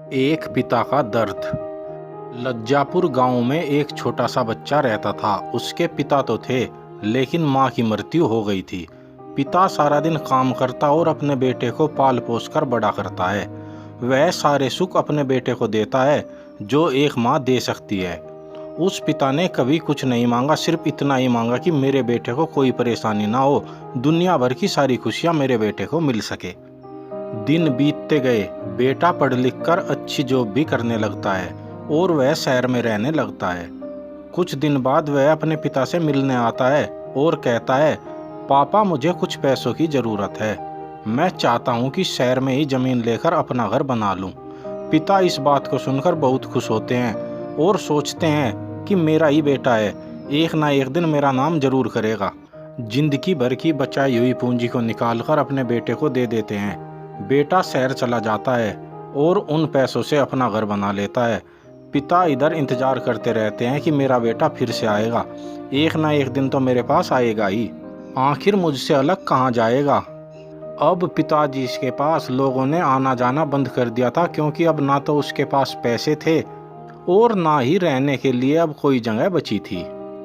एक पिता का दर्द। लज्जापुर गांव में एक छोटा सा बच्चा रहता था। उसके पिता तो थे, लेकिन मां की मृत्यु हो गई थी। पिता सारा दिन काम करता और अपने बेटे को पाल पोस कर बड़ा करता है। वह सारे सुख अपने बेटे को देता है जो एक मां दे सकती है। उस पिता ने कभी कुछ नहीं मांगा, सिर्फ इतना ही मांगा कि मेरे बेटे को कोई परेशानी ना हो, दुनिया भर की सारी खुशियां मेरे बेटे को मिल सके। दिन बीतते गए, बेटा पढ़ लिख कर अच्छी जॉब भी करने लगता है और वह शहर में रहने लगता है। कुछ दिन बाद वह अपने पिता से मिलने आता है और कहता है, पापा मुझे कुछ पैसों की ज़रूरत है। मैं चाहता हूँ कि शहर में ही ज़मीन लेकर अपना घर बना लूँ। पिता इस बात को सुनकर बहुत खुश होते हैं और सोचते हैं कि मेरा ही बेटा है, एक ना एक दिन मेरा नाम जरूर करेगा। जिंदगी भर की बचाई हुई पूंजी को निकालकर अपने बेटे को दे देते हैं। बेटा शहर चला जाता है और उन पैसों से अपना घर बना लेता है। पिता इधर इंतजार करते रहते हैं कि मेरा बेटा फिर से आएगा, एक ना एक दिन तो मेरे पास आएगा ही, आखिर मुझसे अलग कहाँ जाएगा। अब पिताजी के पास लोगों ने आना जाना बंद कर दिया था, क्योंकि अब ना तो उसके पास पैसे थे और ना ही रहने के लिए अब कोई जगह बची थी।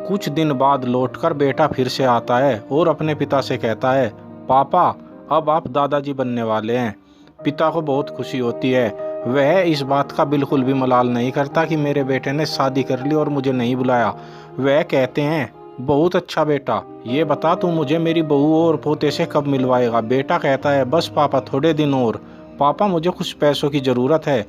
कुछ दिन बाद लौटकर बेटा फिर से आता है और अपने पिता से कहता है, पापा अब आप दादाजी बनने वाले हैं। पिता को बहुत खुशी होती है। वह इस बात का बिल्कुल भी मलाल नहीं करता कि मेरे बेटे ने शादी कर ली और मुझे नहीं बुलाया। वह कहते हैं, बहुत अच्छा बेटा, ये बता तू मुझे मेरी बहू और पोते से कब मिलवाएगा। बेटा कहता है, बस पापा थोड़े दिन और। पापा मुझे कुछ पैसों की ज़रूरत है,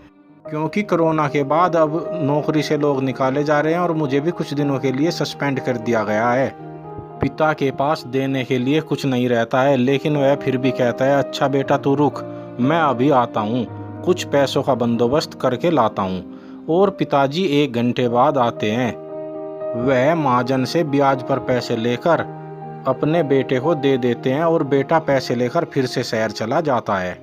क्योंकि कोरोना के बाद अब नौकरी से लोग निकाले जा रहे हैं और मुझे भी कुछ दिनों के लिए सस्पेंड कर दिया गया है। पिता के पास देने के लिए कुछ नहीं रहता है, लेकिन वह फिर भी कहता है, अच्छा बेटा तू रुक, मैं अभी आता हूँ, कुछ पैसों का बंदोबस्त करके लाता हूँ। और पिताजी 1 घंटे बाद आते हैं। वह महाजन से ब्याज पर पैसे लेकर अपने बेटे को दे देते हैं और बेटा पैसे लेकर फिर से शहर चला जाता है।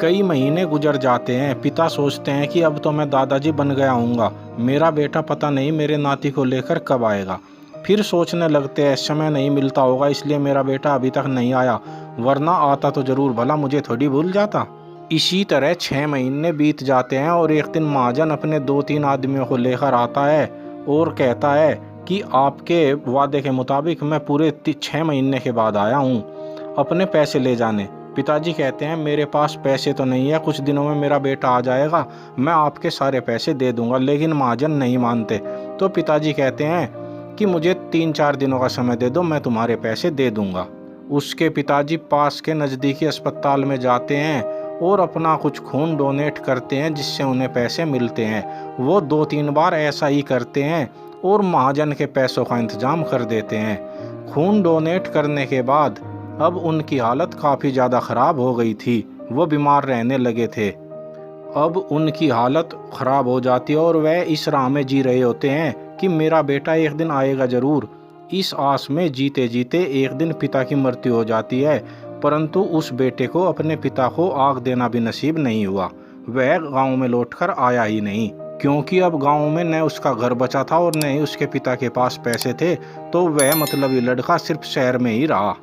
कई महीने गुजर जाते हैं। पिता सोचते हैं कि अब तो मैं दादाजी बन गया हूँगा, मेरा बेटा पता नहीं मेरे नाती को लेकर कब आएगा। फिर सोचने लगते हैं, समय नहीं मिलता होगा इसलिए मेरा बेटा अभी तक नहीं आया, वरना आता तो जरूर, भला मुझे थोड़ी भूल जाता। इसी तरह 6 महीने बीत जाते हैं और एक दिन महाजन अपने 2-3 आदमियों को लेकर आता है और कहता है कि आपके वादे के मुताबिक मैं पूरे 6 महीने के बाद आया हूँ अपने पैसे ले जाने। पिताजी कहते हैं, मेरे पास पैसे तो नहीं है, कुछ दिनों में मेरा बेटा आ जाएगा, मैं आपके सारे पैसे दे दूंगा। लेकिन महाजन नहीं मानते। तो पिताजी कहते हैं कि मुझे 3-4 दिनों का समय दे दो, मैं तुम्हारे पैसे दे दूंगा। उसके पिताजी पास के नज़दीकी अस्पताल में जाते हैं और अपना कुछ खून डोनेट करते हैं, जिससे उन्हें पैसे मिलते हैं। वो 2-3 बार ऐसा ही करते हैं और महाजन के पैसों का इंतजाम कर देते हैं। खून डोनेट करने के बाद अब उनकी हालत काफ़ी ज़्यादा ख़राब हो गई थी, वो बीमार रहने लगे थे। अब उनकी हालत ख़राब हो जाती है और वह इस राह में जी रहे होते हैं कि मेरा बेटा एक दिन आएगा ज़रूर। इस आस में जीते जीते एक दिन पिता की मृत्यु हो जाती है, परंतु उस बेटे को अपने पिता को आग देना भी नसीब नहीं हुआ। वह गांव में लौटकर आया ही नहीं, क्योंकि अब गांव में न उसका घर बचा था और न ही उसके पिता के पास पैसे थे, तो वह मतलबी लड़का सिर्फ शहर में ही रहा।